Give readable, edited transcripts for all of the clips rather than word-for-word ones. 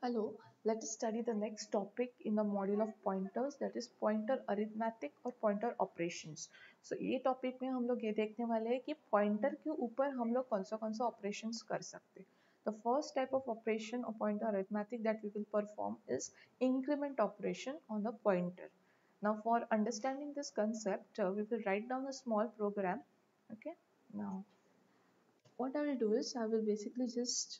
Hello, let us study the next topic in the module of pointers, that is pointer arithmetic और pointer operations. So ये topic में हम लोग ये देखने वाले हैं कि पॉइंटर के ऊपर हम लोग कौन सा operations कर सकते हैं. The first type of operation or pointer arithmetic that we will perform is increment operation on the pointer. Now for understanding this concept, we will write down a small program. Okay. Now what I will do is I will basically just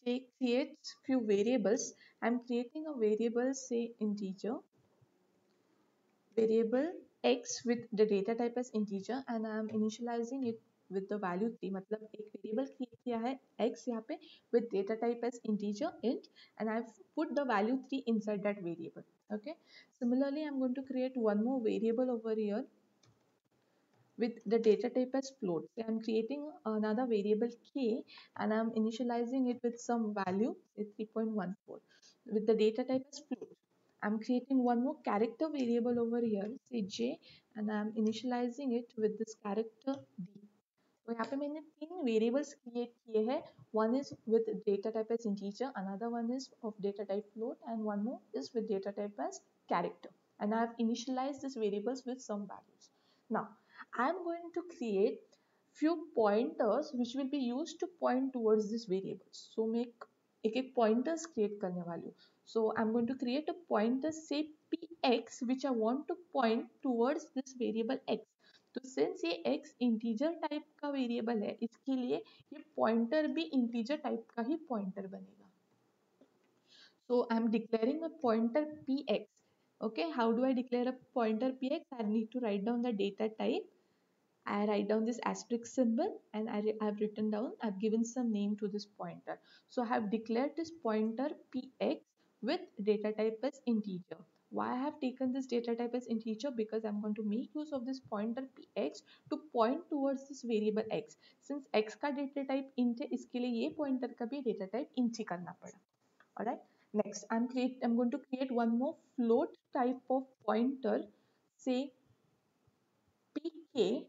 create few variables. I'm creating a variable, say integer, variable x with the data type as integer, and I'm initializing it with the value 3. मतलब एक variable create किया है x यहाँ पे with data type as integer int, and I've put the value 3 inside that variable. Okay. Similarly, I'm going to create one more variable over here with the data type as float. So I'm creating another variable k, and I'm initializing it with some value, say 3.14, with the data type as float. I'm creating one more character variable over here, say j, and I'm initializing it with this character d. तो यहाँ पे मैंने तीन variables create किए हैं. One is with data type as integer, another one is of data type float, and one more is with data type as character, and I have initialized these variables with some values. Now I am going to create few pointers which will be used to point towards these variables. So make एक pointers create करने वाली हूँ. So I'm going to create a pointer, say px, which I want to point towards this variable x. तो since ये x integer type का variable है, इसके लिए ये पॉइंटर भी इंटीजर टाइप का ही पॉइंटर बनेगा. So I'm declaring a pointer px. Okay, how do I declare a pointer px? I need to write down the data type. I write down this asterisk symbol, and I've written down, I've given some name to this pointer. So I have declared this pointer px with data type as integer. Why I have taken this data type as integer? Because I'm going to make use of this pointer px to point towards this variable x. Since x का data type int है, इसके लिए ये pointer का भी data type int ही करना पड़ा. Alright. Next, I'm going to create one more float type of pointer, say pk,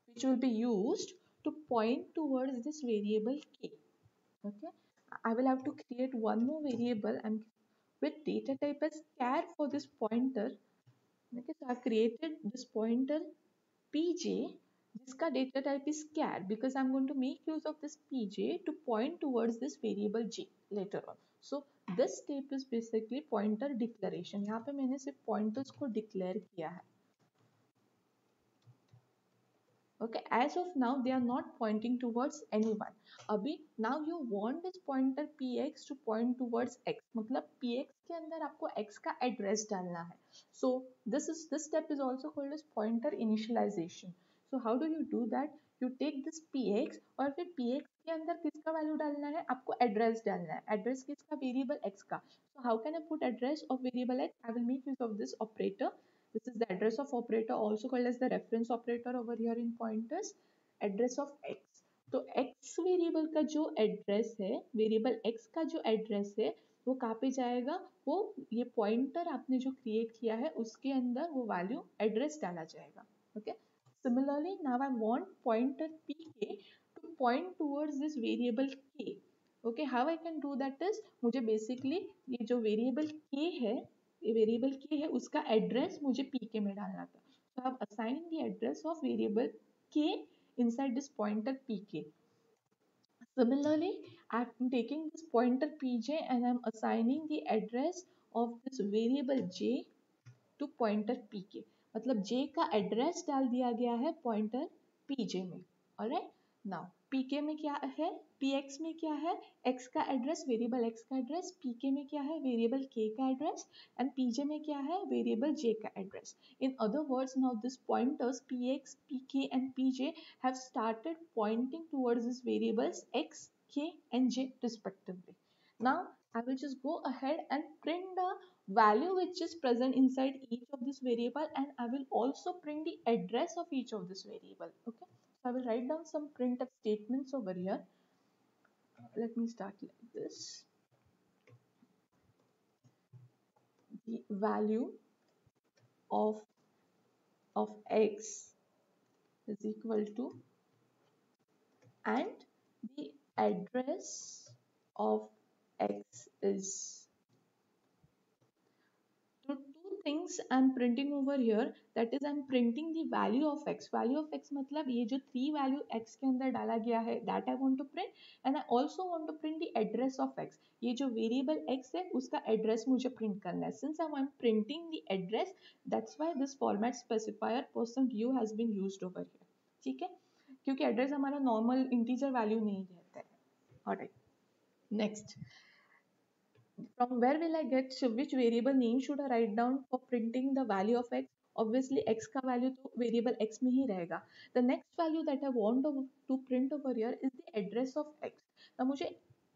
which will be used to point towards this variable k. Okay, I will have to create one more variable and with data type as char for this pointer. Okay, so I've created this pointer pj, जिसका data type is char, because I'm going to make use of this pj to point towards this variable j later on. So this step is basically pointer declaration. यहाँ पे मैंने सिर्फ pointers को declare किया है. Okay, as of now they are not pointing towards anyone. अभी now you want this pointer px to point towards x, मतलब px के अंदर आपको x का एड्रेस डालना है. So this step is also called as pointer initialization. So how do you do that? You take this px और फिर px के अंदर किसका वैल्यू डालना है, आपको एड्रेस डालना है. एड्रेस किसका, वेरिएबल x का. So how can I put address of variable x? I will make use of this operator. This is the address of operator, also called as the reference operator over here in pointers. Address of x. तो x variable का जो address है, variable x का जो address है, वो कहाँ पे जाएगा, वो ये पॉइंटर आपने जो क्रिएट किया है उसके अंदर वो वैल्यू एड्रेस डाला जाएगा. Okay. Similarly, now I want pointer pk to point towards this variable k. Okay, how I can do that is, मुझे basically ये जो variable k है, ये वेरिएबल के है, उसका एड्रेस मुझे pk में डालना था. So I have assigned the address of variable k inside this pointer pk. Similarly, I am taking this pointer pj and I am assigning the address of this variable j to pointer pk. मतलब j का address डाल दिया गया है pointer pj में. Alright. Now pk में क्या है, px में क्या है, x का एड्रेस, वेरिएबल x का एड्रेस, pk में क्या है, वेरिएबल k का एड्रेस, एंड pj में क्या है, वेरिएबल j का address. In other words, now this pointers px, pk and pj have started pointing towards these variables x, k and j respectively. Now I will just go ahead and print the value which is present inside each of this variable, and I will also print the address of each of this variable. Okay, so I will write down some printf statements over here. Let me start like this. The value of x is equal to, and the address of x is, so two things I'm printing over here. That is, I'm printing the value of x. Value of x मतलब ये जो three value x के अंदर डाला गया है, that I want to print, and I also want to print the address of x. ये जो variable x है उसका address मुझे print करना है. Since I'm printing the address, that's why this format specifier %u has been used over here. ठीक है, क्योंकि address हमारा normal integer value नहीं रहता है. Alright, next. From where will I get which variable name should I write down for printing the value of x? Obviously x का value तो variable x में ही रहेगा. The next value that I want to print over here is the address of x. now मुझे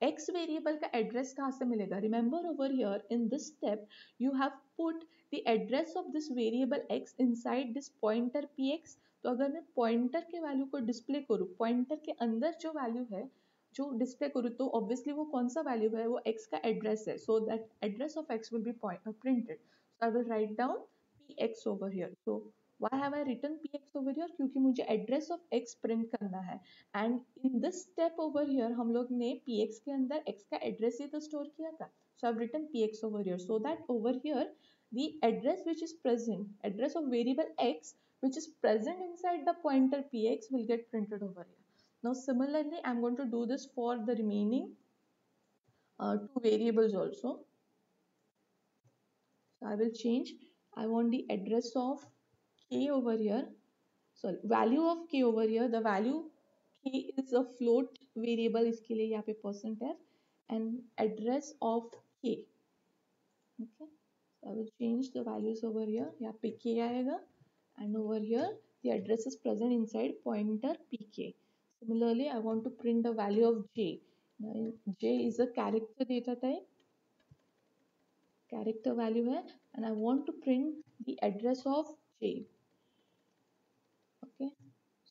x variable का address कहाँ से मिलेगा? Remember over here in this step you have put the address of this variable x inside this pointer px. तो अगर मैं pointer के value को display करूँ, pointer के अंदर जो value है जो डिस्प्ले करूँ तो ऑब्वियसली वो कौन सा वैल्यू है, वो x का एड्रेस है. So that address of x will be printed. So I will write down px over here. So why have I written px over here? क्योंकि मुझे एड्रेस ऑफ x प्रिंट करना है. And in this step over here हम लोग ने px के अंदर x का एड्रेस ही तो स्टोर किया था. So I have written px over here so that over here the address which is present, address of variable x which is present inside the pointer px will get printed over here. Now similarly, I'm going to do this for the remaining two variables also. So I will change. I want the address of k over here. Sorry, value of k over here. The value k is a float variable. इसके लिए यहाँ पे %f and address of k. Okay. So I will change the values over here. यहाँ पे k आएगा and over here the address is present inside pointer pk. Similarly, I want to print the value of j. Now, j is a character data type, character value है, and I want to print the address of j. Okay,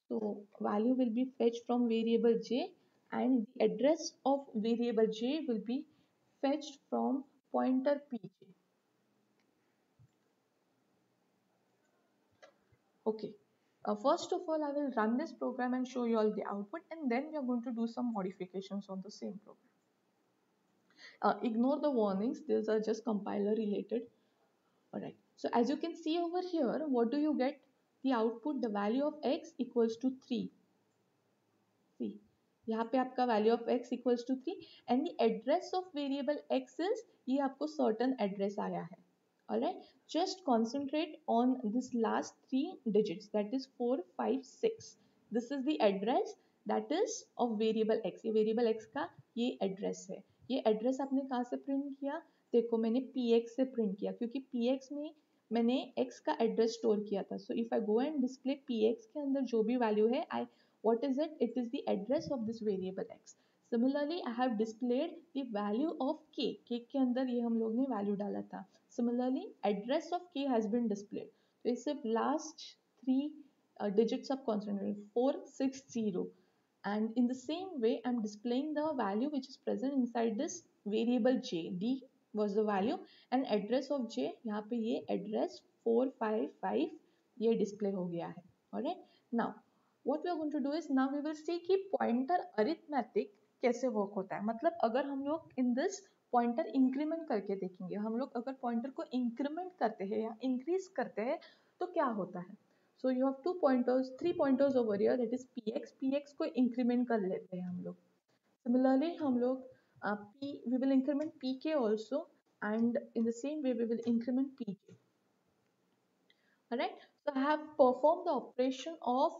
so value will be fetched from variable j, and the address of variable j will be fetched from pointer pj. Okay. First of all, I will run this program and show you all the output, and then we are going to do some modifications on the same program. Ignore the warnings, these are just compiler related. Alright, so as you can see over here, what do you get? The output, the value of x equals to 3. See, यहाँ पे आपका value of x equals to 3 and the address of variable x is ये आपको certain address आया है. Alright, just concentrate on this last 3 digits, that is 4, 5, 6. This is the address that is of variable x. ये variable x का ये address है. ये address आपने कहाँ से print किया? देखो मैंने px से print किया क्योंकि px में मैंने x का address store किया था. So if I go and display px के अंदर जो भी value है, what is it? It is the address of this variable x. Similarly, I have displayed the value of k. k के अंदर ये हम लोग ने value डाला था. Similarly, address of k has been displayed. तो इस सिर्फ last 3 digits of constant 460. And in the same way, I'm displaying the value which is present inside this variable j. D was the value and address of j. यहाँ पे ये address 455 ये display हो गया है. Alright. Now, what we are going to do is now we will see कि pointer arithmetic कैसे work होता है. मतलब अगर हम लोग in this pointer increment करके देखेंगे, हम लोग अगर pointer को increment करते हैं या increase करते हैं तो क्या होता है. So you have 2 pointers, 3 pointers over here, that is px. px को increment कर लेते हैं हम लोग. Similarly हम लोग we will increment pk also, and in the same way we will increment pj. Alright, so I have performed the operation of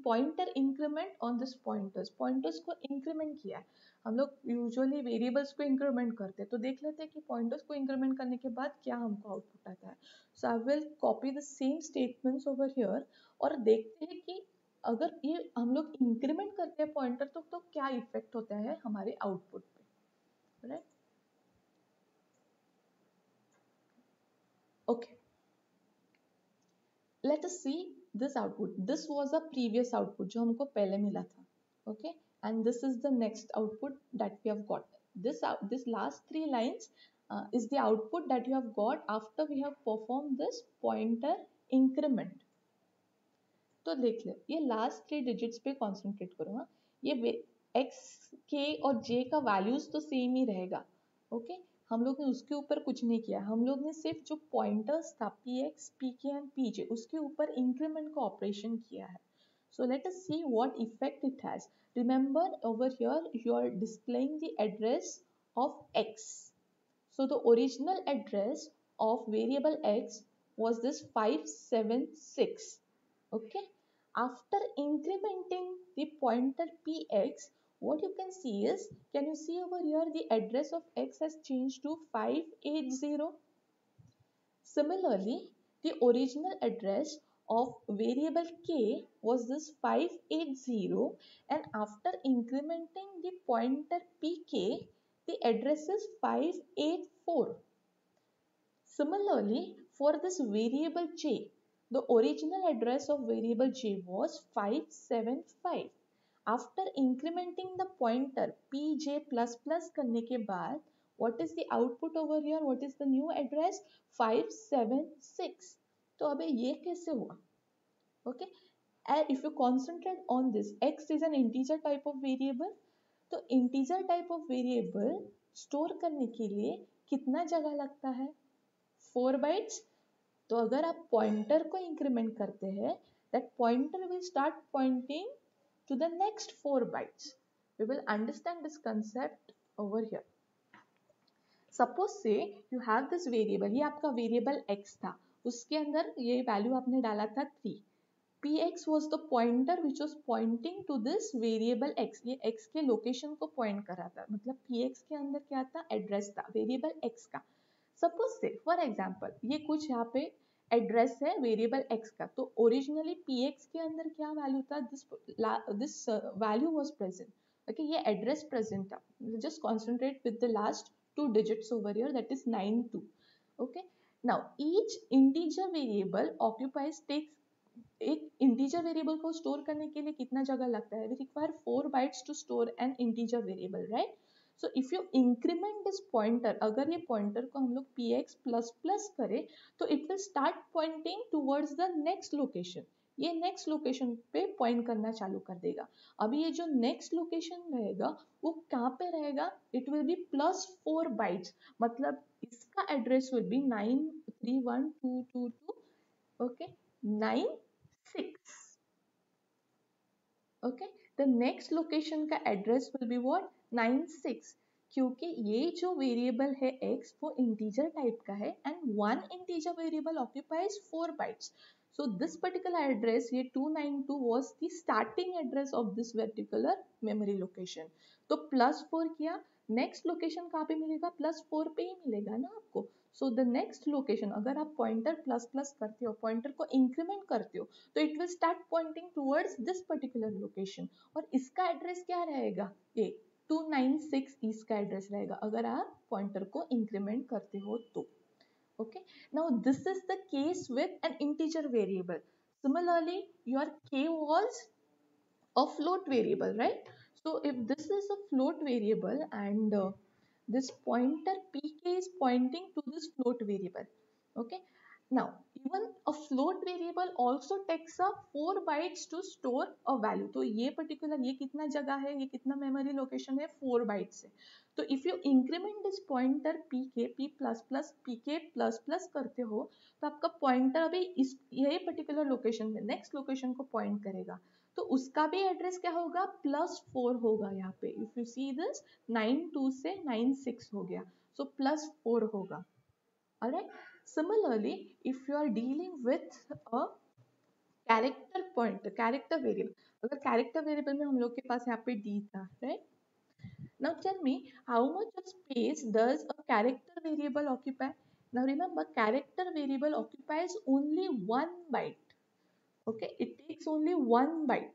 pointer increment on this pointers को increment किया है. हम लोग usually variables को increment करते हैं, तो देख लेते हैं कि pointers को increment करने के बाद क्या हमको output आता है. So I will copy the same statements over here और देखते हैं कि अगर ये हम लोग increment करते हैं pointer तो क्या effect होता है हमारे output पे. Right? Okay. Let us see this output. This was a previous output जो हमको पहले मिला था. Okay, and this is the next output that we have got. This last 3 lines is the output that you have got after we have performed this pointer increment. तो देख लो ये last 3 digits पे concentrate करो. हाँ, ये x के और जे का वैल्यूज तो सेम ही रहेगा. ओके, हम लोग ने उसके ऊपर कुछ नहीं किया, हम लोग ने सिर्फ जो पॉइंटर्स था पी एक्स पी के एंड पी जे उसके ऊपर इंक्रीमेंट का ऑपरेशन किया है. So let us see what effect it has. Remember over here you are displaying the address of x. So the original address of variable x was this 576. Okay. After incrementing the pointer px, what you can see is, can you see over here the address of x has changed to 580. Similarly, the original address of variable k was this 580, and after incrementing the pointer pk, the address is 584. Similarly, for this variable j, the original address of variable j was 575. After incrementing the pointer pj plus plus करने के बाद, what is the output over here? What is the new address? 576. तो अबे ये कैसे हुआ? Okay, and if you concentrate on this, x is an integer type of variable. तो integer type of variable store करने के लिए कितना जगह लगता है? 4 bytes. तो अगर आप पॉइंटर को इंक्रीमेंट करते हैं, that pointer will start pointing to the next 4 bytes. We will understand this concept over here. Suppose say you have this variable, ये आपका variable x था, उसके अंदर ये वैल्यू आपने डाला था 3. px was the pointer which was pointing to this variable x. ये x के लोकेशन को पॉइंट कर रहा था, मतलब px के अंदर क्या था? एड्रेस था वेरिएबल x का. सपोज से फॉर एग्जांपल ये कुछ यहाँ पे एड्रेस है वेरिएबल x का, तो ओरिजिनली px के अंदर क्या वैल्यू था? This value was present. Okay, ये एड्रेस प्रेजेंट था. Just concentrate with the last 2 digits over here, that is 92. Okay, now each integer variable occupies takes, एक इंटीजर वेरिएबल को स्टोर करने के लिए कितना जगह लगता है? We require 4 bytes to store an integer variable, right? So if you increment this pointer, अगर ये पॉइंटर को हम लोग px प्लस प्लस करें तो it will start pointing towards the next location. ये नेक्स्ट लोकेशन पे पॉइंट करना चालू कर देगा. अभी ये जो नेक्स्ट लोकेशन रहेगा वो कहाँ पे रहेगा? It will be plus 4 bytes, मतलब इसका address will be 931222. Okay, 96. Okay, the next location का एड्रेस विल बी व्हाट? 96. क्योंकि ये जो वेरिएबल है x वो इंटीजर टाइप का है and one integer variable occupies 4 bytes. So this particular address, ये 292 was the starting address of this particular memory location. तो प्लस 4 किया, नेक्स्ट लोकेशन कहाँ पे मिलेगा? प्लस 4 पे ही मिलेगा ना आपको. सो द नेक्स्ट लोकेशन, अगर आप पॉइंटर प्लस प्लस करते हो, पॉइंटर को इंक्रीमेंट करते हो, तो it will start pointing towards this particular location. और इसका एड्रेस क्या रहेगा? ये 296 इसका एड्रेस रहेगा अगर आप पॉइंटर को इंक्रीमेंट करते हो तो. Okay, now this is the case with an integer variable. Similarly, your k was a float variable, right? So if this is a float variable and this pointer pk is pointing to this float variable. Okay, now even a float variable also takes up 4 bytes to store a value. तो ये particular, ये कितना जगह है, ये कितना memory location है? 4 bytes है. तो if you increment this pointer pk p plus plus pk plus plus करते हो तो आपका pointer अभी इस ये particular location में next location को point करेगा. तो उसका भी एड्रेस क्या होगा? +4 होगा. यहाँ पे इफ यू सी दिस 92 से 96 हो गया, सो +4 होगा. Alright, similarly if you are dealing with a character point, character variable, अगर कैरेक्टर वेरिएबल में हम लोग के पास यहाँ पे d था, right? Now tell me, how much of space does a character variable occupy? Now remember, character variable occupies only 1 byte. Okay, it takes only 1 byte.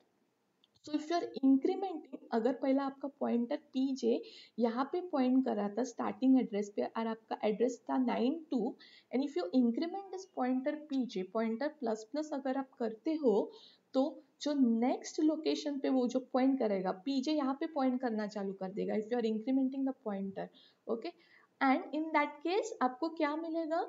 So if you are incrementing, अगर पहला आपका pointer pj यहाँ पे point कर रहा था starting address पे और आपका एड्रेस था 92, and if you increment this pointer pj, pointer plus plus अगर आप करते हो तो जो नेक्स्ट लोकेशन पे वो जो पॉइंट करेगा pj यहाँ पे पॉइंट करना चालू कर देगा if you are incrementing the pointer. Okay, and in that case आपको क्या मिलेगा?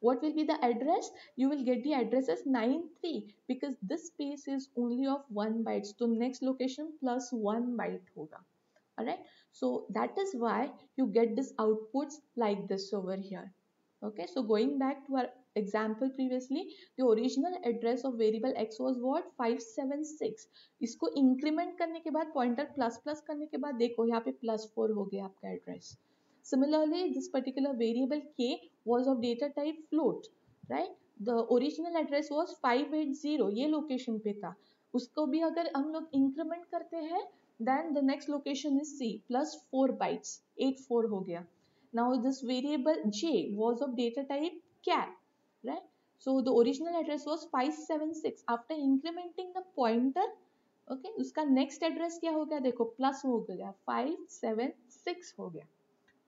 What will be the address? You will get the address as 93 because this space is only of 1 byte. So next location plus 1 byte hoga. Alright. So that is why you get this outputs like this over here. Okay. So going back to our example previously, the original address of variable x was what? 576. इसको increment करने के बाद pointer plus plus करने के बाद देखो यहाँ पे +4 हो गया आपका address. Similarly, this particular variable k was of data type float, right? The original address was 580, ये location पे था. उसको भी अगर हम लोग increment करते हैं, then the next location is C plus 4 bytes, 84 हो गया. Now this variable j was of data type char, right? So the original address was 576. After incrementing the pointer, okay, उसका next address क्या हो गया? देखो plus हो गया 576 हो गया.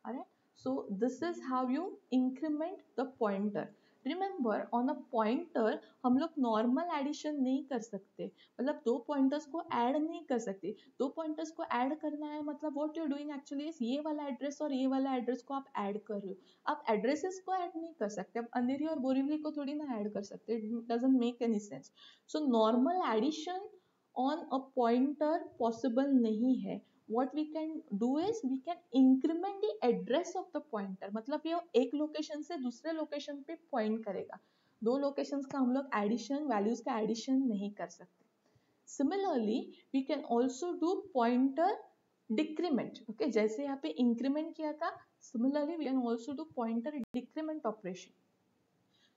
Alright, so this is how you increment the pointer. Remember, on a pointer हम लोग normal addition नहीं कर सकते, मतलब दो pointers को add नहीं कर सकते. दो pointers को add करना है मतलब what you're doing actually is ये वाला address और ये वाला address को आप add कर रहे हो. आप addresses को add नहीं कर सकते, आप अंधेरी और बोरीवली को थोड़ी ना add कर सकते. It doesn't make any sense. So normal addition on a pointer possible नहीं है. What we can do is we can increment the address of the pointer. मतलब ये एक लोकेशन से दूसरे लोकेशन पे पॉइंट करेगा. दो लोकेशंस का हम लोग एडिशन, वैल्यूज का एडिशन नहीं कर सकते. Similarly, we can also do pointer decrement. Okay, जैसे यहाँ पे इंक्रीमेंट किया था, similarly we can also do pointer decrement operation.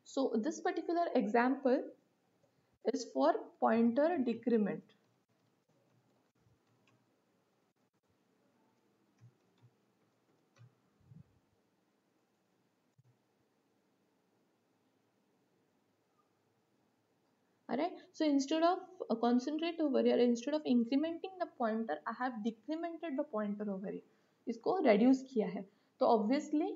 So this particular example is for pointer decrement. Alright, so instead of concentrate over here, instead of incrementing the pointer, I have decremented the pointer over here. इसको reduce किया है. तो obviously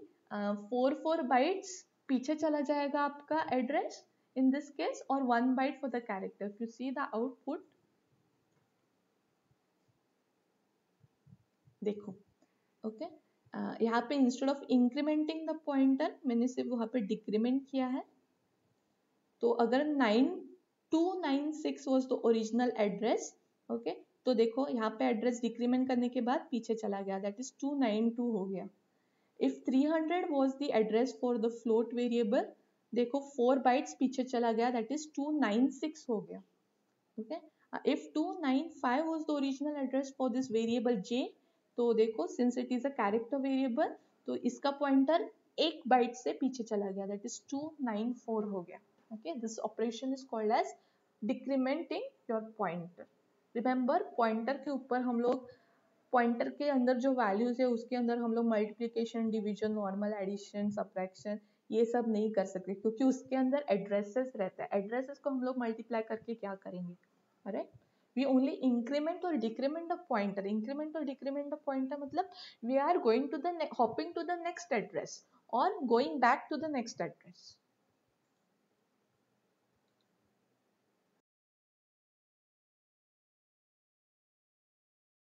4 bytes पीछे चला जाएगा आपका address in this case और 1 byte for the character. If you see the output, देखो, okay, यहाँ पे instead of incrementing the pointer मैंने सिर्फ वहाँ पे decrement किया है. तो अगर 9296 was the original address, okay, तो देखो यहाँ पे एड्रेस डिक्रीमेंट करने के बाद पीछे चला गया, दैट इज 292 हो गया. If 300 was the address for the float variable, देखो 4 bytes पीछे चला गया, दैट इज 296 हो गया. okay, if 295 was the original address for this variable j, तो देखो since it is a character variable, तो इसका पॉइंटर एक बाइट से पीछे चला गया, दैट इज 294 हो गया. Okay, this operation is called as decrementing your pointer. Remember, pointer के ऊपर हम लोग pointer के अंदर जो values है उसके अंदर हम लोग multiplication, division, normal addition, subtraction ये सब नहीं कर सकते क्योंकि उसके अंदर addresses रहता है. addresses को हम लोग multiply करके क्या करेंगे? Alright, we only increment or decrement the pointer. Increment or decrement the pointer मतलब we are going to the hopping to the next address or going back to the next address.